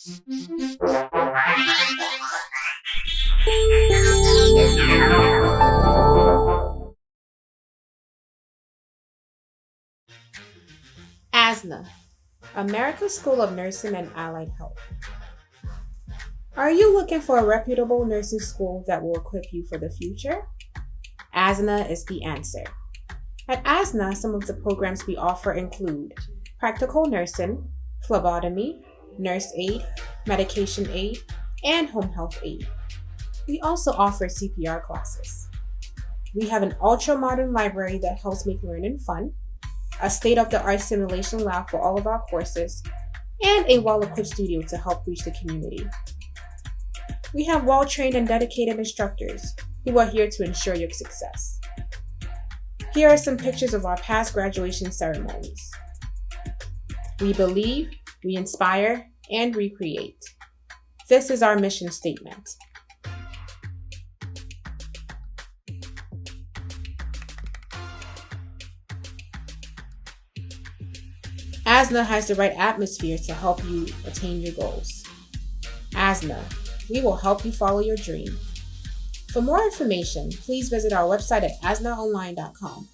ASNAH, America's School of Nursing and Allied Health. Are you looking for a reputable nursing school that will equip you for the future? ASNAH is the answer. At ASNAH, some of the programs we offer include practical nursing, phlebotomy, nurse aid, medication aid, and home health aid. We also offer CPR classes. We have an ultra modern library that helps make learning fun, a state of the art simulation lab for all of our courses, and a well equipped studio to help reach the community. We have well trained and dedicated instructors who are here to ensure your success. Here are some pictures of our past graduation ceremonies. We believe, we inspire, and we create. This is our mission statement. ASNAH has the right atmosphere to help you attain your goals. ASNAH, we will help you follow your dream. For more information, please visit our website at asnahonline.com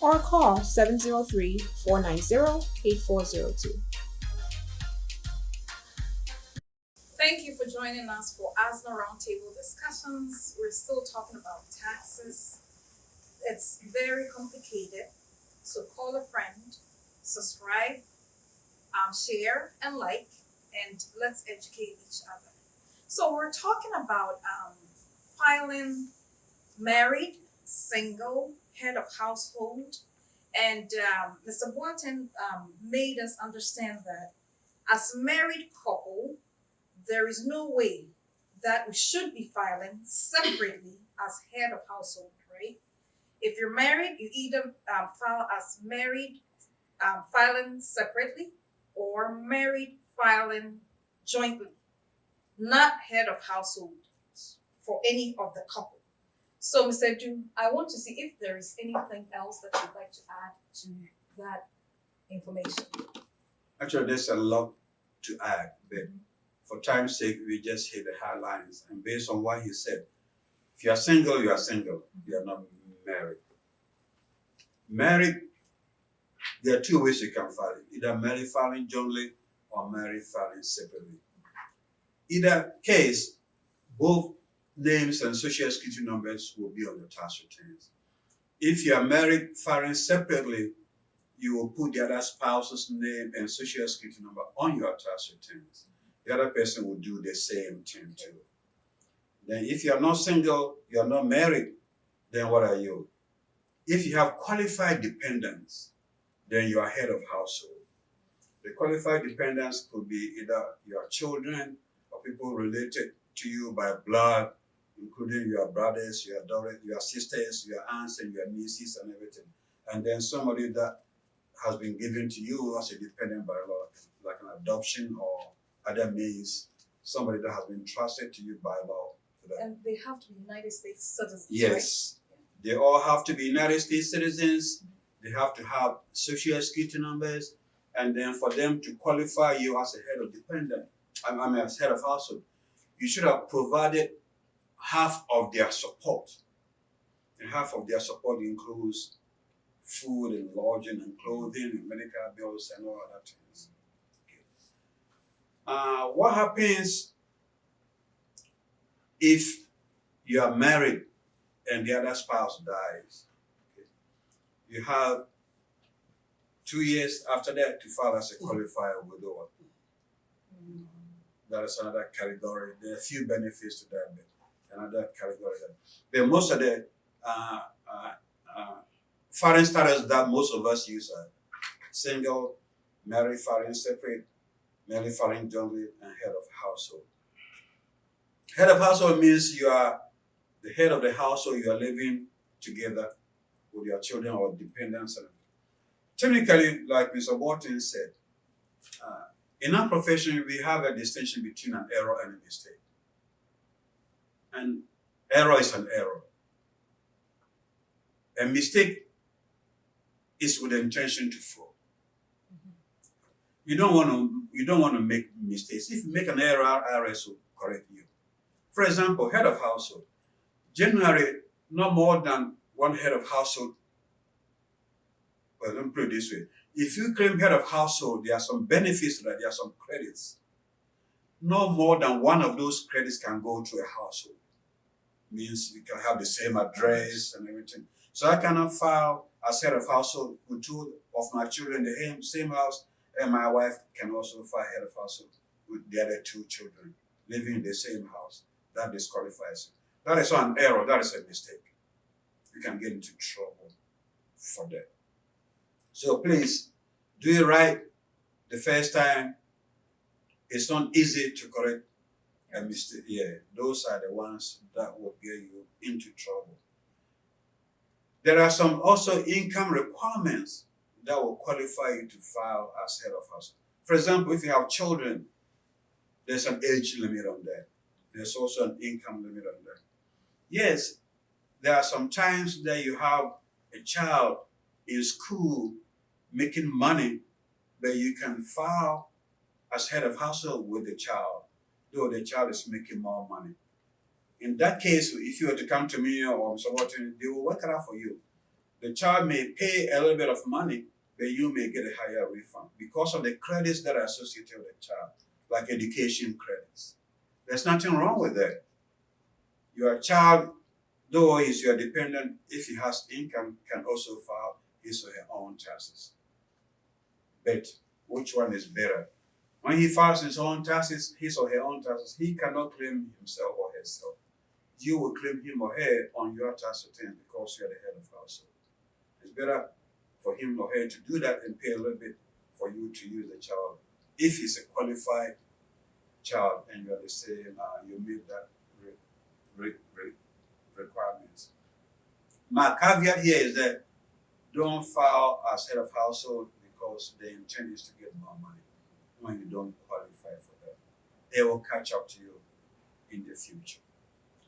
or call 703-490-8402. Thank you for joining us for ASNAH Roundtable discussions. We're still talking about taxes. It's very complicated, so call a friend, subscribe, share, and like, and let's educate each other. So we're talking about filing married, single, head of household, and Mr. Boateng made us understand that as a married couple, there is no way that we should be filing separately as head of household, right? If you're married, you either file as married, filing separately, or married filing jointly, not head of household for any of the couple. So, Mr. Edu, I want to see if there is anything else that you'd like to add to that information. Actually, there's a lot to add, but for time's sake, we just hit the highlights. And based on what he said, if you are single, you are single. You are not married. Married, there are two ways you can file it. Either married filing jointly or married filing separately. Either case, both names and social security numbers will be on the tax returns. If you are married filing separately, you will put the other spouse's name and social security number on your tax returns. The other person will do the same thing too. Then if you are not single, you are not married, then what are you? If you have qualified dependents, then you are head of household. The qualified dependents could be either your children or people related to you by blood, including your brothers, your daughters, your sisters, your aunts, and your nieces, and everything. And then somebody that has been given to you as a dependent by law, like an adoption or other means, somebody that has been trusted to you by law. And they have to be United States citizens, yes. Right? They all have to be United States citizens. They have to have social security numbers. And then for them to qualify you as a head of dependent, as head of household, you should have provided half of their support. And half of their support includes food and lodging and clothing and medical bills and all other things. Okay. What happens if you are married and the other spouse dies? Okay. You have 2 years after that to file as a qualified widower. That is another category. There are a few benefits to that, but another category. But most of the filing status that most of us use are single, married filing separate, married filing jointly, and head of household. Head of household means you are the head of the household. You are living together with your children or dependents. Technically, like Mr. Boateng said, in our profession, we have a distinction between an error and a mistake. And error is an error. A mistake is with the intention to fraud. You don't want to make mistakes. If you make an error, IRS will correct you. For example, head of household. Generally, no more than one head of household. Well, let me put it this way. If you claim head of household, there are some benefits, that there are some credits. No more than one of those credits can go to a household. Means you can have the same address and everything. So I cannot file as head of household with two of my children in the same house, and my wife can also file head of household with the other two children living in the same house. That disqualifies you. That is an error. That is a mistake. You can get into trouble for that. So please, do it right the first time. It's not easy to correct a mistake. Yeah, those are the ones that will get you into trouble. There are some also income requirements that will qualify you to file as head of household. For example, if you have children, there's an age limit on that. There's also an income limit on that. Yes, there are some times that you have a child in school making money, but you can file as head of household with the child, though the child is making more money. In that case, if you were to come to me or someone, they will work it out for you. The child may pay a little bit of money, but you may get a higher refund because of the credits that are associated with the child, like education credits. There's nothing wrong with that. Your child, though he's your dependent, if he has income, can also file his or her own taxes. But which one is better? When he files his own taxes, his or her own taxes, he cannot claim himself or herself. You will claim him or her on your tax return because you're the head of household. It's better for him or her to do that and pay a little bit for you to use the child. If he's a qualified child and you're the same, you meet that requirements. My caveat here is that don't file as head of household because the intent is to get more money when you don't qualify for that. They will catch up to you in the future.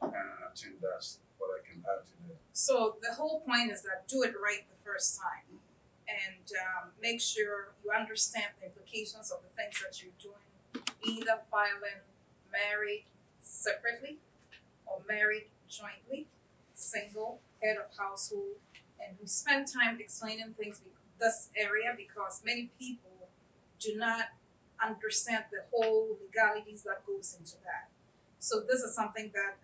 And I think that's what I can add to that. So the whole point is that do it right the first time, and make sure you understand the implications of the things that you're doing, either filing married separately or married jointly, single, head of household, and we spend time explaining things this area because many people do not understand the whole legalities that goes into that. So this is something that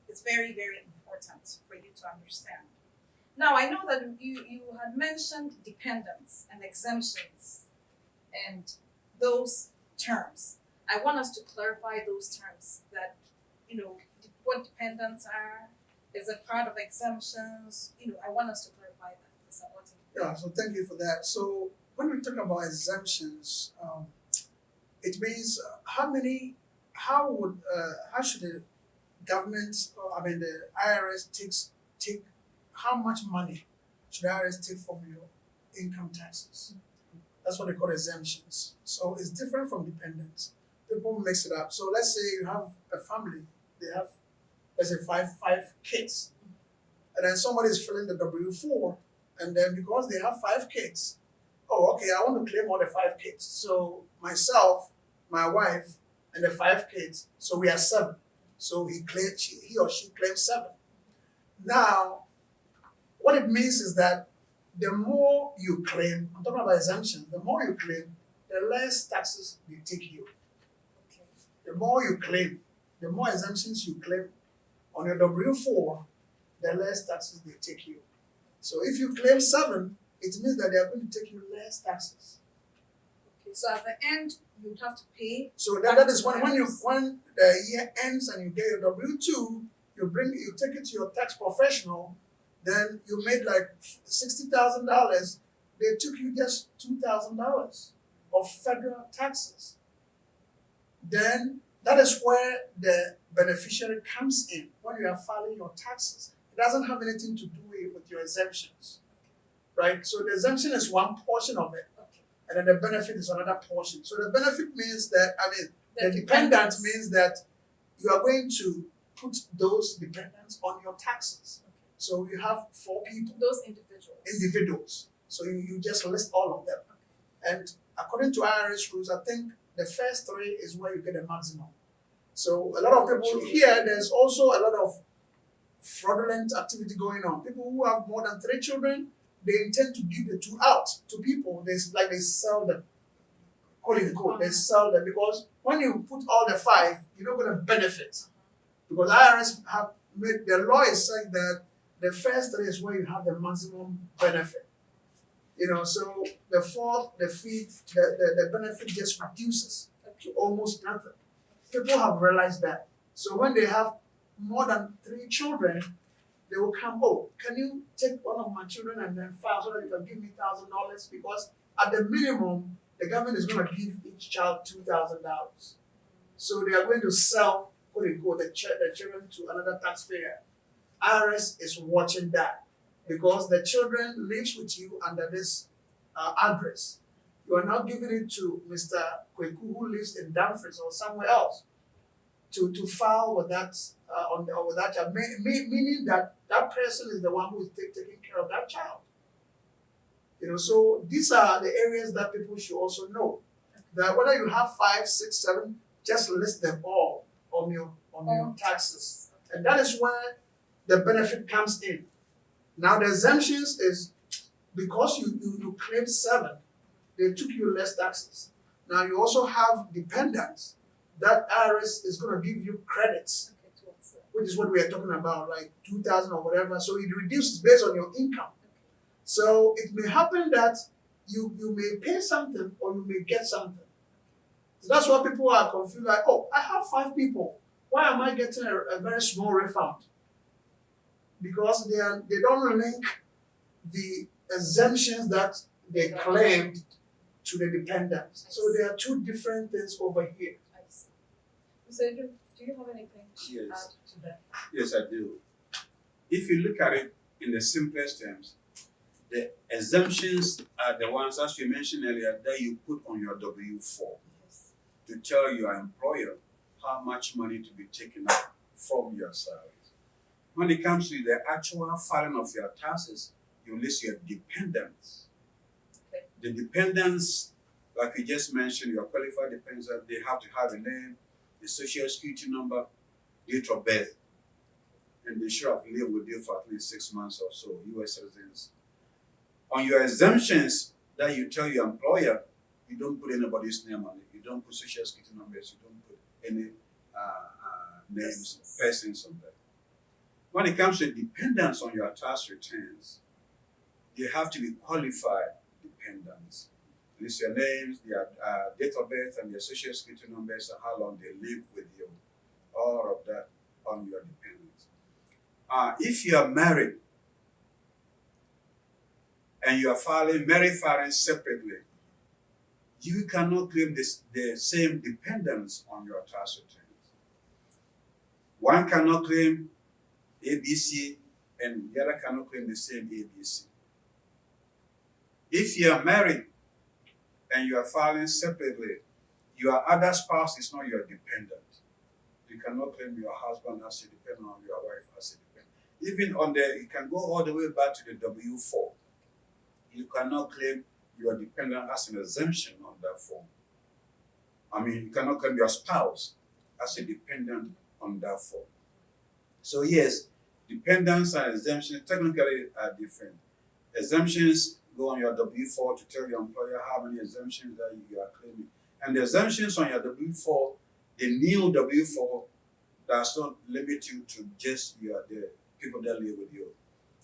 is very, very important for you to understand. Now, I know that you had mentioned dependents and exemptions and those terms. I want us to clarify those terms that, what dependents are. Is it part of exemptions? I want us to clarify that. Yeah, so thank you for that. So when we talk about exemptions, it means how should the government, the IRS take how much money should the IRS take from your income taxes? That's what they call exemptions. So it's different from dependents. People mix it up. So let's say you have a family, they have, let's say five kids, and then somebody is filling the W-4, and then because they have 5 kids, oh, okay, I want to claim all the 5 kids. So myself, my wife, and the 5 kids, so we are 7. So he or she claims 7. Now, what it means is that the more you claim, I'm talking about exemption, the more you claim, the less taxes they take you. Okay. The more you claim, the more exemptions you claim on your W-4, the less taxes they take you. So if you claim 7, it means that they are going to take you less taxes. Okay, so at the end, you would have to pay. So that is when the year ends and you get your W-2, you take it to your tax professional, then you made like $60,000. They took you just $2,000 of federal taxes. Then that is where the beneficiary comes in when you are filing your taxes. It doesn't have anything to do with your exemptions, right? So the exemption is one portion of it, Okay. and then the benefit is another portion. So the benefit means that, the dependent means that you are going to put those dependents on your taxes. Okay. So you have 4 people. Those individuals. So you just list all of them. And according to IRS rules, I think the first 3 is where you get the maximum. So a lot of people here, there's also a lot of fraudulent activity going on. People who have more than 3 children, they intend to give the 2 out to people. They sell them, quote unquote. They sell them because when you put all the 5, you're not going to benefit. Because IRS have made the law is saying that the first 3 is where you have the maximum benefit. So the 4th, the 5th, the benefit just reduces to almost nothing. People have realized that. So when they have more than 3 children, they will come, oh, can you take one of my children and then file so that you can give me $1,000? Because at the minimum, the government is going to give each child $2,000. So they are going to sell, quote unquote, the children to another taxpayer. IRS is watching that because the children lives with you under this address. You are not giving it to Mr. Kweku who lives in Dumfries or somewhere else to file with that with that child, meaning that that person is the one who is taking care of that child. So these are the areas that people should also know. That whether you have 5, 6, 7, just list them all on your taxes, and that is where the benefit comes in. Now the exemptions is because you claimed 7, they took you less taxes. Now you also have dependents that IRS is going to give you credits, which is what we are talking about, like 2,000 or whatever. So it reduces based on your income. So it may happen that you may pay something or you may get something. So that's why people are confused, like, oh, I have 5 people. Why am I getting a very small refund? Because they don't link the exemptions that they claimed to the dependents. So there are 2 different things over here. I see. So do you have anything to add Yes. to that? Yes, I do. If you look at it in the simplest terms, the exemptions are the ones, as we mentioned earlier, that you put on your W-4 Yes. to tell your employer how much money to be taken out from your salaries. When it comes to the actual filing of your taxes, you list your dependents. Okay. The dependents, like we just mentioned, your qualified dependents, they have to have a name, a social security number, date of birth, and they should have lived with you for at least 6 months or so, US citizens. On your exemptions that you tell your employer, you don't put anybody's name on it. You don't put social security numbers. You don't put any names, persons on there. When it comes to dependents on your tax returns, they have to be qualified dependents. List your names, their date of birth, and their social security numbers, and how long they live with you. All of that on your dependents. If you are married and you are married filing separately, you cannot claim the same dependents on your tax returns. One cannot claim ABC and the other cannot claim the same ABC. If you are married and you are filing separately, your other spouse is not your dependent. You cannot claim your husband as a dependent or your wife as a dependent. Even you can go all the way back to the W-4. You cannot claim your dependent as an exemption on that form. You cannot claim your spouse as a dependent on that form. So yes, dependents and exemptions technically are different. Exemptions go on your W-4 to tell your employer how many exemptions that you are claiming. And the exemptions on your W-4, the new W-4 does not limit you to just the people that live with you.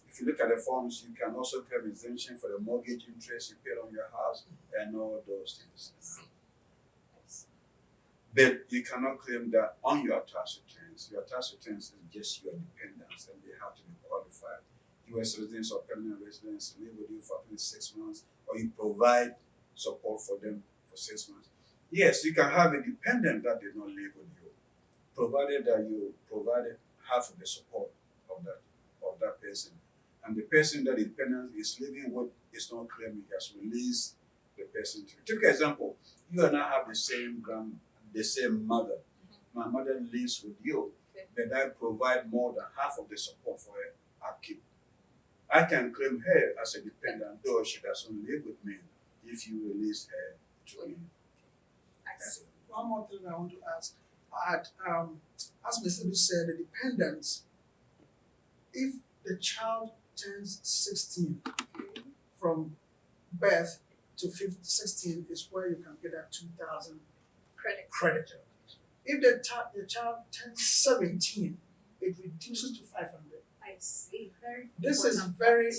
If you look at the forms, you can also claim exemption for the mortgage interest you paid on your house and all those things. But you cannot claim that on your tax returns. Your tax returns is just your dependents and they have to be qualified. US residents or permanent residents live with you for at least 6 months, or you provide support for them for 6 months. Yes, you can have a dependent that did not live with you, provided that you provided half of the support of that person. And the person that the dependent is living with is not claiming, he has released the person to you. Take an example, you and I have the same mother. My mother lives with you, but I provide more than half of the support for her upkeep. I can claim her as a dependent, though she doesn't live with me, if you release her Excellent. One more thing I want to add, as Mr. Du said, the dependents, if the child turns 16 from birth to 16 is where you can get that 2,000 credit. If the child turns 17, it reduces to 500. I see. Very This is important very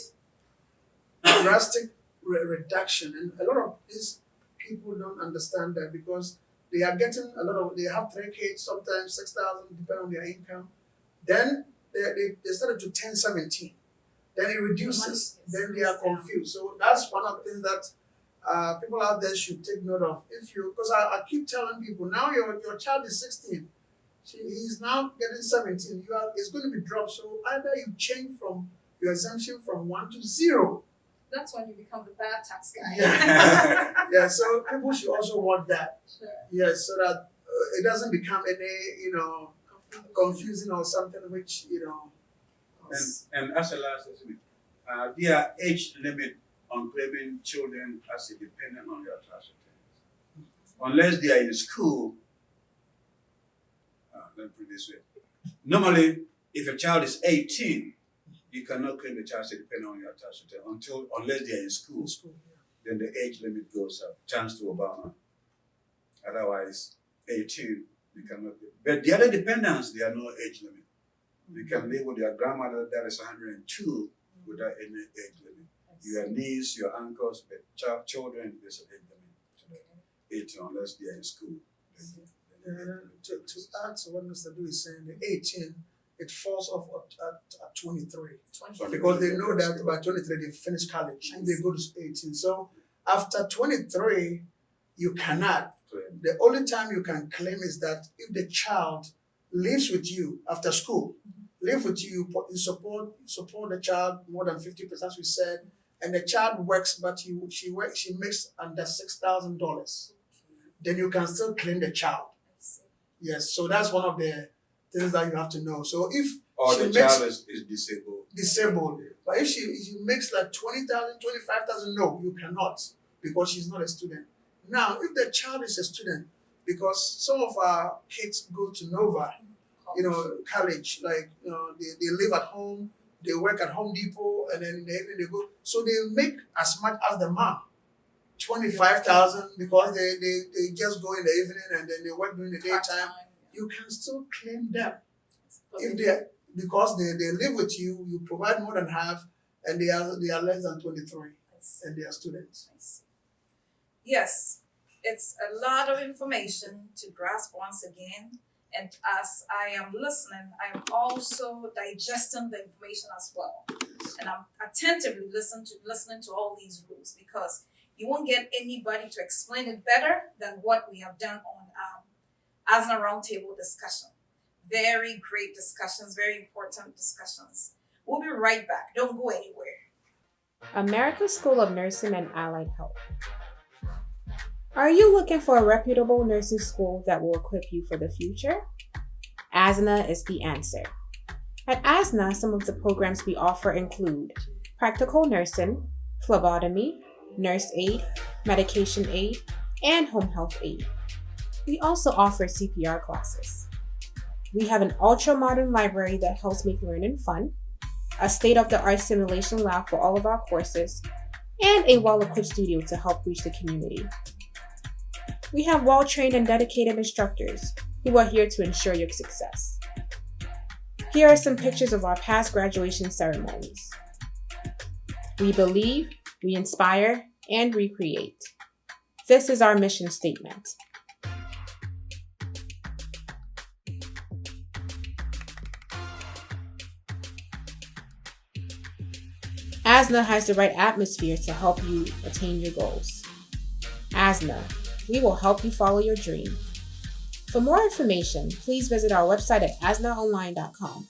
point. drastic reduction, and a lot of these people don't understand that because they are getting they have 3 kids, sometimes 6,000, depending on their income. Then they started to turn 17. Then it reduces, then they are confused. So that's one of the things that people out there should take note of. Because I keep telling people, now your child is 16, he's now getting 17. It's going to be dropped. So either you change from your exemption from 1 to 0. That's when you become the bad tax guy. Yeah. Yeah. So people should also want that. Sure. Yes, so that it doesn't become any confusing or something which And as a last estimate, there age limit on claiming children as a dependent on your tax returns. Unless they are in school, let me put it this way. Normally, if a child is 18, you cannot claim the child as a dependent on your tax return unless they are in school. Then the age limit goes up, thanks to Obama. Otherwise, 18, you cannot. But the other dependents, there are no age limit. You can live with your grandmother that is 102 without any age limit. Your niece, your uncles, but children, there's an age limit. 18 unless they are in school. To add to what Mr. Du is saying, the 18, it falls off at 23. Because they know that by 23 they finish college and they go to 18. So after 23, you cannot. The only time you can claim is that if the child lives with you after school, live with you, you support the child more than 50%, as we said, and the child works, but she makes under $6,000, then you can still claim the child. Yes, so that's one of the things that you have to know. So if the child is disabled, but if she makes like 20,000, 25,000, no, you cannot because she's not a student. Now, if the child is a student, because some of our kids go to Nova, college, like they live at home, they work at Home Depot, and then in the evening they go. So they make as much as the mom, 25,000, because they just go in the evening and then they work during the daytime. You can still claim them because they live with you. You provide more than half, and they are less than 23, and they are students. Yes, it's a lot of information to grasp once again. And as I am listening, I'm also digesting the information as well. And I'm attentively listening to all these rules because you won't get anybody to explain it better than what we have done on ASNAH Roundtable discussion. Very great discussions, very important discussions. We'll be right back. Don't go anywhere. America's School of Nursing and Allied Health. Are you looking for a reputable nursing school that will equip you for the future? ASNAH is the answer. At ASNAH, some of the programs we offer include practical nursing, phlebotomy, nurse aid, medication aid, and home health aid. We also offer CPR classes. We have an ultra-modern library that helps make learning fun, a state-of-the-art simulation lab for all of our courses, and a well-equipped studio to help reach the community. We have well-trained and dedicated instructors who are here to ensure your success. Here are some pictures of our past graduation ceremonies. We believe, we inspire, and recreate. This is our mission statement. ASNAH has the right atmosphere to help you attain your goals. ASNAH, we will help you follow your dream. For more information, please visit our website at asnahonline.com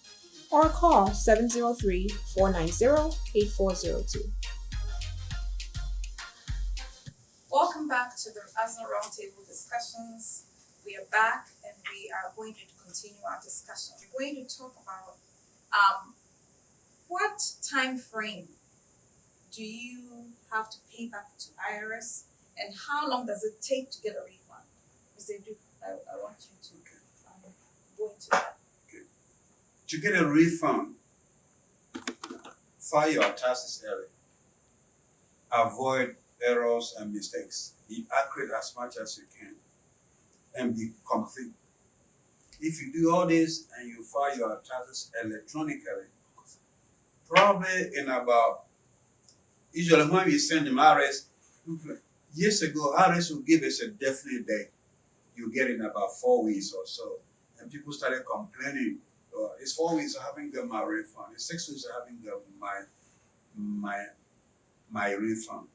or call 703-490-8402. Welcome back to the ASNAH Roundtable discussions. We are back and we are going to continue our discussion. We're going to talk about what time frame do you have to pay back to IRS And how long does it take to get a refund? Because they do. I want you to go into that. To get a refund, file your taxes early. Avoid errors and mistakes. Be accurate as much as you can and be complete. If you do all this and you file your taxes electronically, probably in about, usually when we send them RS, years ago, RS will give us a definite date. You get it in about 4 weeks or so. And people started complaining, it's 4 weeks, I haven't got my refund. It's 6 weeks, I haven't got my refund.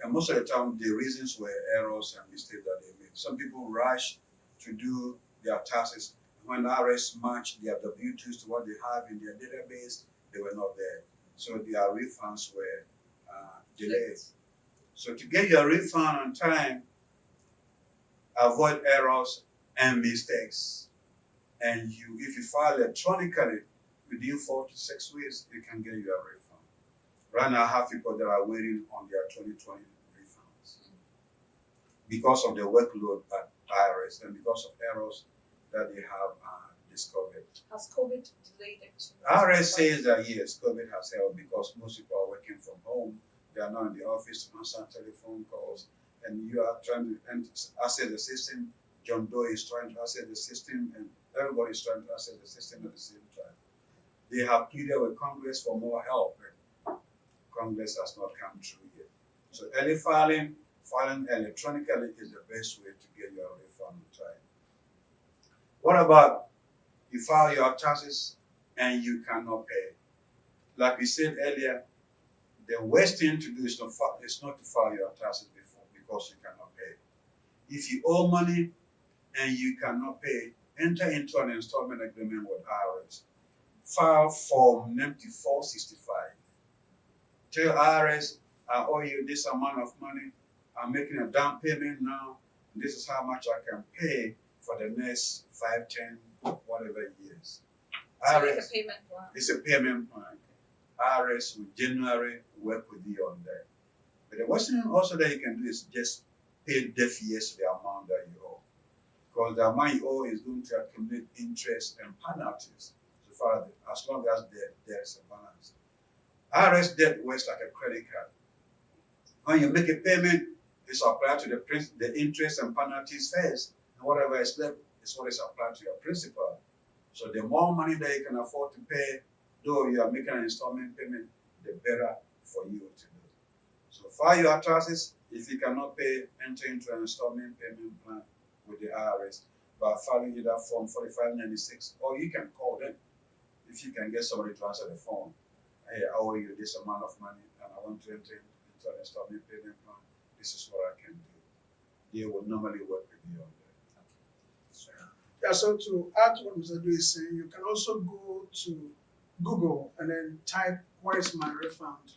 And most of the time, the reasons were errors and mistakes that they made. Some people rush to do their taxes. When RS matched their W-2s to what they have in their database, they were not there. So their refunds were delayed. So to get your refund on time, avoid errors and mistakes. And if you file electronically, within 4 to 6 weeks, you can get your refund. Right now, I have people that are waiting on their 2020 refunds because of the workload at IRS and because of errors that they have discovered. Has COVID delayed it? IRS says that yes, COVID has helped because most people are working from home. They are not in the office to answer telephone calls, and you are trying to access the system. John Doe is trying to access the system, and everybody is trying to access the system at the same time. They have pleaded with Congress for more help, but Congress has not come through yet. So early filing electronically is the best way to get your refund on time. What about you file your taxes and you cannot pay? Like we said earlier, the worst thing to do is not to file your taxes before because you cannot pay. If you owe money and you cannot pay, enter into an installment agreement with IRS. File Form 9465. Tell IRS, I owe you this amount of money. I'm making a down payment now. This is how much I can pay for the next 5, 10, whatever years. So it's a payment plan. It's a payment plan. IRS will generally work with you on that. But the worst thing also that you can do is just pay deaf years to the amount that you owe. Because the amount you owe is going to accumulate interest and penalties so far as long as there is a balance. IRS debt works like a credit card. When you make a payment, it's applied to the interest and penalties first, and whatever is left is what is applied to your principal. So the more money that you can afford to pay, though you are making an installment payment, the better for you to do. So file your taxes. If you cannot pay, enter into an installment payment plan with the IRS by filing either Form 4596, or you can call them if you can get somebody to answer the phone. Hey, I owe you this amount of money and I want to enter into an installment payment plan. This is what I can do. They will normally work with you on that. Sure. Yeah, so to add to what Mr. Due is saying, you can also go to Google and then type, where is my refund?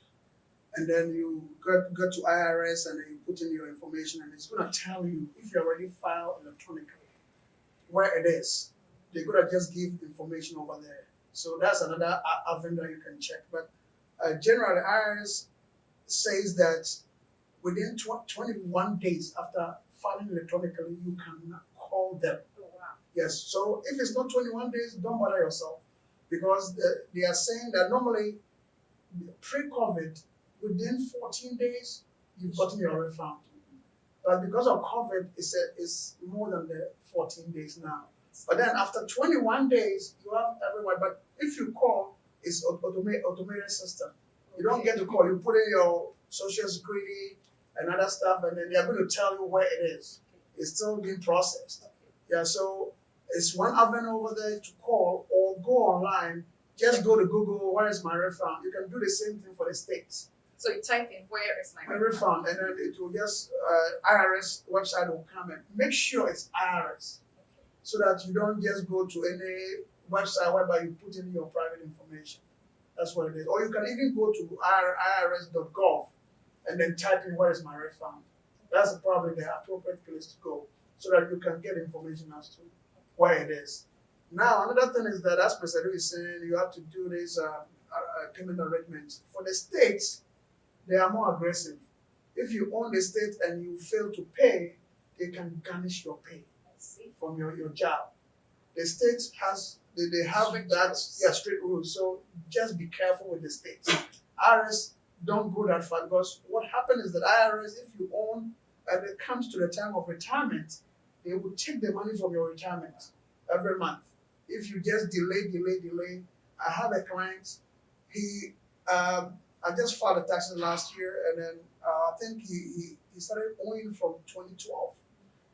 And then you go to IRS and then you put in your information and it's going to tell you if you already filed electronically where it is. They're going to just give information over there. So that's another avenue you can check. But generally, IRS says that within 21 days after filing electronically, you can call them. Oh, wow. Yes, so if it's not 21 days, don't bother yourself because they are saying that normally pre-COVID, within 14 days, you've gotten your refund. But because of COVID, it's more than the 14 days now. But then after 21 days, you have everyone. But if you call, it's automated system. You don't get to call. You put in your social security and other stuff, and then they're going to tell you where it is. It's still being processed. Yeah, so it's one avenue over there to call or go online. Just go to Google, where is my refund? You can do the same thing for the states. So you type in, where is my refund? And then it will just, IRS website will come and make sure it's IRS. So that you don't just go to any website whereby you put in your private information. That's what it is. Or you can even go to irs.gov and then type in, where is my refund? That's probably the appropriate place to go so that you can get information as to where it is. Now, another thing is that, as Mr. Due is saying, you have to do this payment arrangements. For the states, they are more aggressive. If you own the state and you fail to pay, they can garnish your pay I see. from your job. The state has they have Strict that rules. strict rules. So just be careful with the states. IRS don't go that far because what happens is that IRS, if you own and it comes to the time of retirement, they will take the money from your retirement every month. If you just delay. I have a client, he I just filed the taxes last year and then I think he started owing from 2012.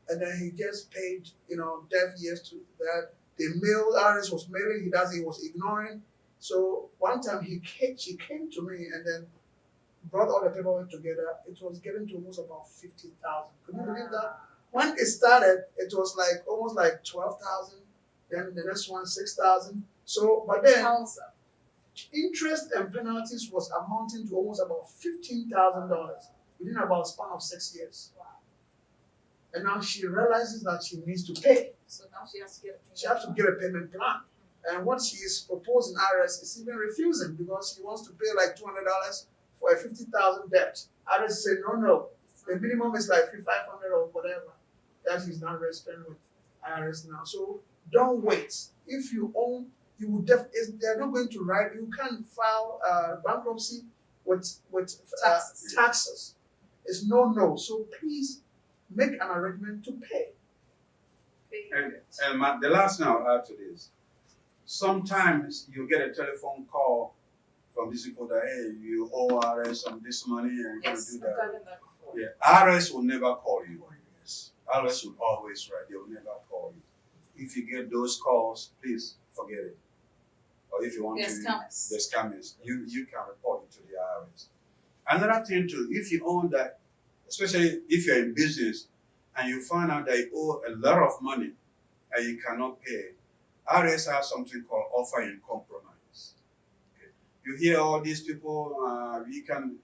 And then he just paid, deaf years to that. The mail IRS was mailing, he was ignoring. So one time she came to me and then brought all the paperwork together. It was getting to almost about 50,000. Could you believe that? When it started, it was like almost like 12,000. Then the next one 6,000. So, but then How's that? interest and penalties was amounting to almost about $15,000 within about a span of 6 years. Wow. And now she realizes that she needs to pay. So now she has to get a She has to get a payment plan. And what she is proposing IRS is even refusing because she wants to pay like $200 for a 50,000 debt. IRS say no. The minimum is like 500 or whatever. That is not registered with IRS now. So don't wait. If you own, you will they're not going to write. You can't file bankruptcy with taxes. It's no. So please make an arrangement to pay. And the last thing I'll add to this, sometimes you get a telephone call from these people that, hey, you owe RS some this money and you're going to Yes, do I've that. gotten that before. Yeah, RS will never call you. Yes. RS will always write, they will never call you. If you get those calls, please forget it. Or if you want They're to, scammers. the scammers, you can report it to the IRS. Another thing too, if you own that, especially if you're in business and you find out that you owe a lot of money and you cannot pay, IRS has something called offer in compromise. Okay. You hear all these people, you can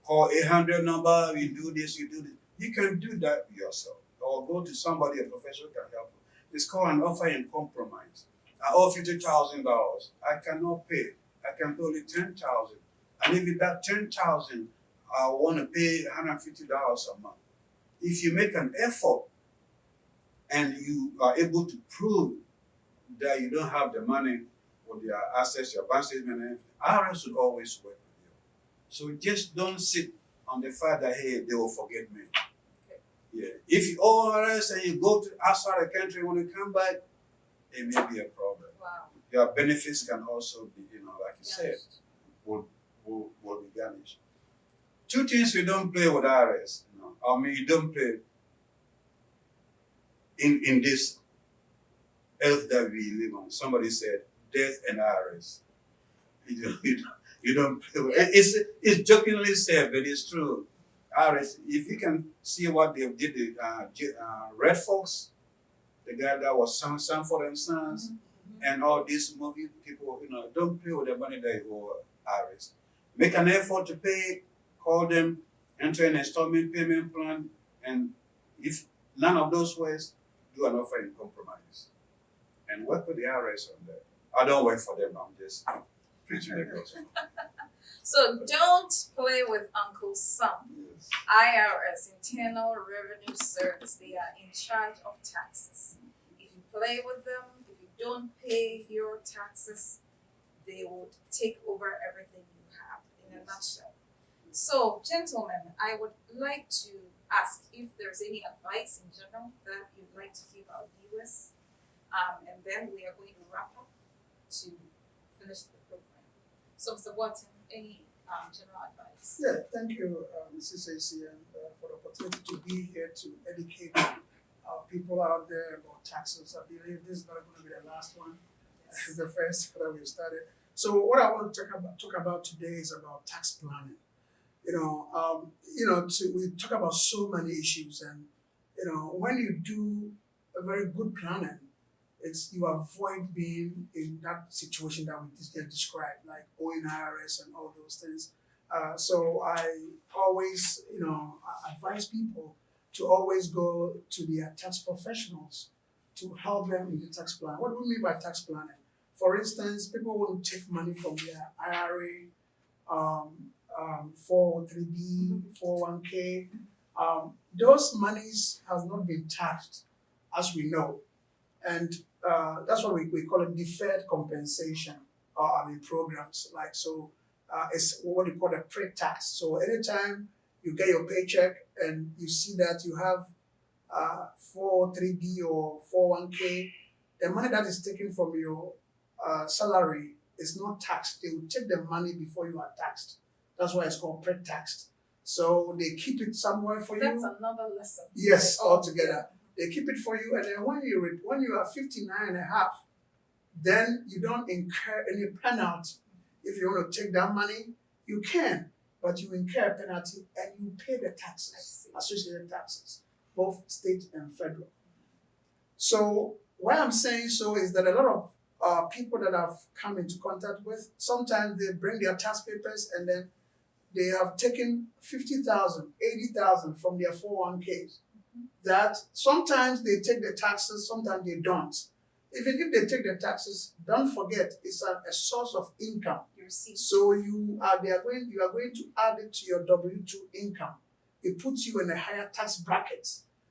call 800 number, you do this. You can do that yourself or go to somebody, a professional can help you. It's called an offer in compromise. I owe $50,000. I cannot pay. I can pay only $10,000. And if that $10,000, I want to pay $150 a month. If you make an effort and you are able to prove that you don't have the money or your assets, your bank statement, and everything, IRS will always work with you. So just don't sit on the fact that, hey, they will forget me. Okay. Yeah. If you owe IRS and you go to outside the country, when you come back, it may be a problem. Wow. Your benefits can also be, like you said, Garnished. will be garnished. Two things we don't play with IRS. You don't play in this earth that we live on. Somebody said, death and IRS. You don't play with it. It's jokingly said, but it's true. IRS, if you can see what they did, Red Fox, the guy that was Sanford and Sons, and all these movie people, don't play with the money that you owe IRS. Make an effort to pay, call them, enter an installment payment plan, and if none of those ways, do an offer in compromise. And work with the IRS on that. I don't work for them, I'm just preaching the gospel. So don't play with Uncle Sam. Yes. IRS, Internal Revenue Service, they are in charge of taxes. If you play with them, if you don't pay your taxes, they would take over everything you have in a nutshell. So, gentlemen, I would like to ask if there's any advice in general that you'd like to give our viewers, and then we are going to wrap up to finish the program. So, Mr. Watson, any general advice? Yeah, thank you, Mrs. AC, and for the opportunity to be here to educate people out there about taxes. I believe this is not going to be the last one. This is the first that we've started. So what I want to talk about today is about tax planning. We talk about so many issues, and when you do a very good planning, you avoid being in that situation that we just described, like owing IRS and all those things. So I always, advise people to always go to their tax professionals to help them in the tax plan. What do we mean by tax planning? For instance, people want to take money from their IRA 403B, 401k, those monies has not been taxed, as we know. And that's what we call it deferred compensation programs. Like, so it's what we call a pre-tax. So anytime you get your paycheck and you see that you have 403B or 401k, the money that is taken from your salary is not taxed. They will take the money before you are taxed. That's why it's called pre-taxed. So they keep it somewhere for That's you. another lesson. Yes, altogether. They keep it for you, and then when you are 59 and a half, then you don't incur any penalty. If you want to take that money, you can, but you incur a penalty and you pay the taxes, associated taxes, both state and federal. So why I'm saying so is that a lot of people that I've come into contact with, sometimes they bring their tax papers and then they have taken 50,000, 80,000 from their 401ks. That sometimes they take the taxes, sometimes they don't. Even if they take the taxes, don't forget it's a source of income. So you are going to add it to your W-2 income. It puts you in a higher tax bracket.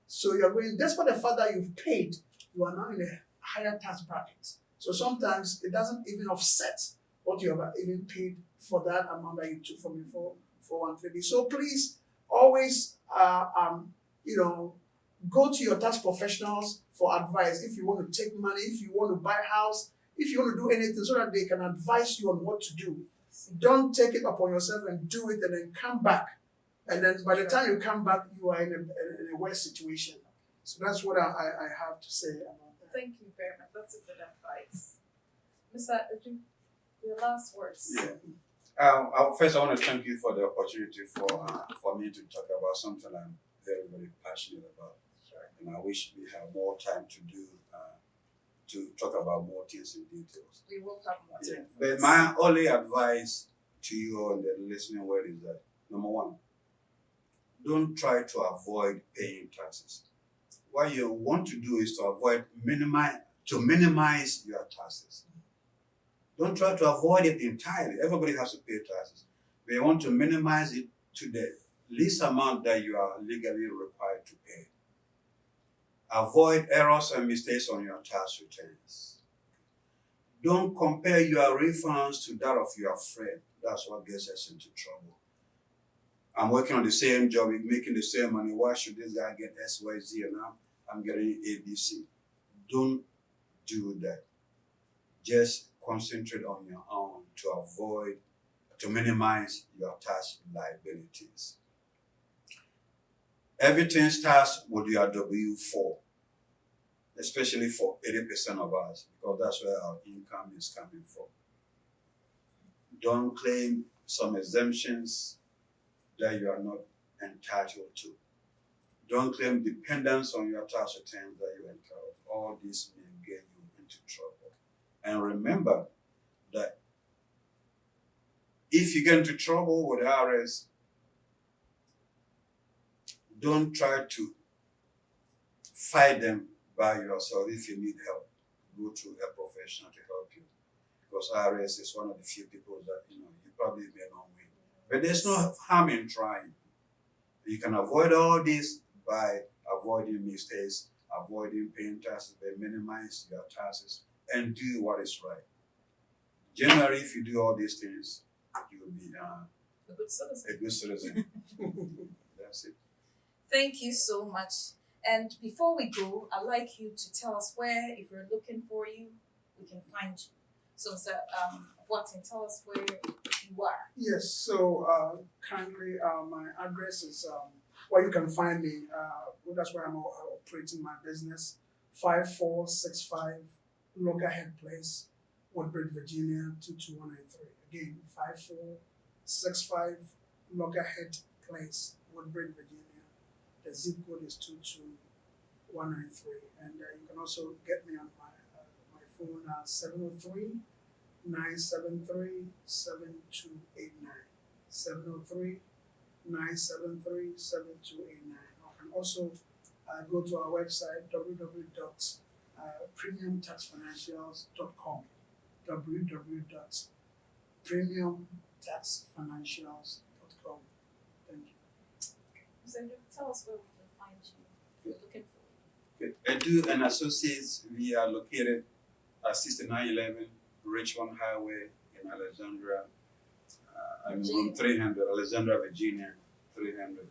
So you're going, despite the fact that you've paid, you are now in a higher tax bracket. So sometimes it doesn't even offset what you have even paid for that amount that you took from your 401k. So please always go to your tax professionals for advice if you want to take money, if you want to buy a house, if you want to do anything, so that they can advise you on what to do. Don't take it upon yourself and do it and then come back. And then by the time you come back, you are in a worse situation. So that's what I have to say about that. Thank you very much. That's a good advice. Mr. Adu, your last words. Yeah. First, I want to thank you for the opportunity for me to talk about something I'm very, very passionate about. Sure. And I wish we have more time to talk about more things in details. We will have more time. But my only advice to you on the listening world is that, number one, don't try to avoid paying taxes. What you want to do is to minimize your taxes. Don't try to avoid it entirely. Everybody has to pay taxes. But you want to minimize it to the least amount that you are legally required to pay. Avoid errors and mistakes on your tax returns. Don't compare your refunds to that of your friend. That's what gets us into trouble. I'm working on the same job, making the same money. Why should this guy get XYZ and I'm getting ABC? Don't do that. Just concentrate on your own to minimize your tax liabilities. Everything starts with your W-4, especially for 80% of us, because that's where our income is coming from. Don't claim some exemptions that you are not entitled to. Don't claim dependence on your tax returns that you incur. All this may get you into trouble. And remember that if you get into trouble with IRS, don't try to fight them by yourself. If you need help, go to a professional to help you. Because IRS is one of the few people that you probably may not win. But there's no harm in trying. You can avoid all this by avoiding mistakes, avoiding paying taxes, but minimize your taxes and do what is right. Generally, if you do all these things, you will be A good citizen. a good citizen. That's it. Thank you so much. And before we go, I'd like you to tell us where, if we're looking for you, we can find you. So, Mr. Watson, tell us where you are. Yes, so currently my address is where you can find me. That's where I'm operating my business. 5465 Loggerhead Place, Woodbridge, Virginia 22193. Again, 5465 Loggerhead Place, Woodbridge, Virginia. The zip code is 22193. And you can also get me on my phone 703 973 7289. 703 973 7289. You can also go to our website www.premiumtaxfinancials.com. www.premiumtaxfinancials.com. Thank you. So tell us where we can find you if we're looking for you. Edu and Associates, we are located at 6911 Richmond Highway in Alexandria, room 300, Alexandria, Virginia, 300.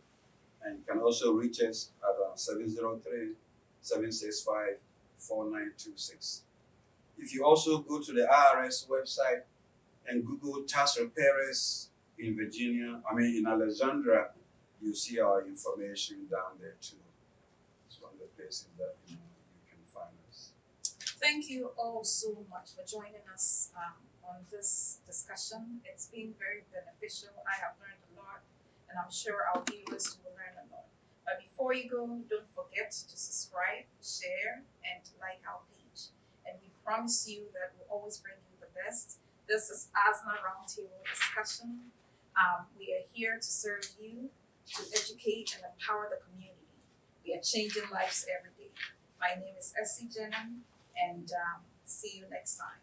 And you can also reach us at 703-765-4926. If you also go to the IRS website and Google tax repairers in in Alexandria, you see our information down there too. It's one of the places that you can find us. Thank you all so much for joining us on this discussion. It's been very beneficial. I have learned a lot, and I'm sure our viewers will learn a lot. But before you go, don't forget to subscribe, share, and like our page. And we promise you that we'll always bring you the best. This is ASNAH Roundtable Discussion. We are here to serve you, to educate and empower the community. We are changing lives every day. My name is Essie Jenham, and see you next time.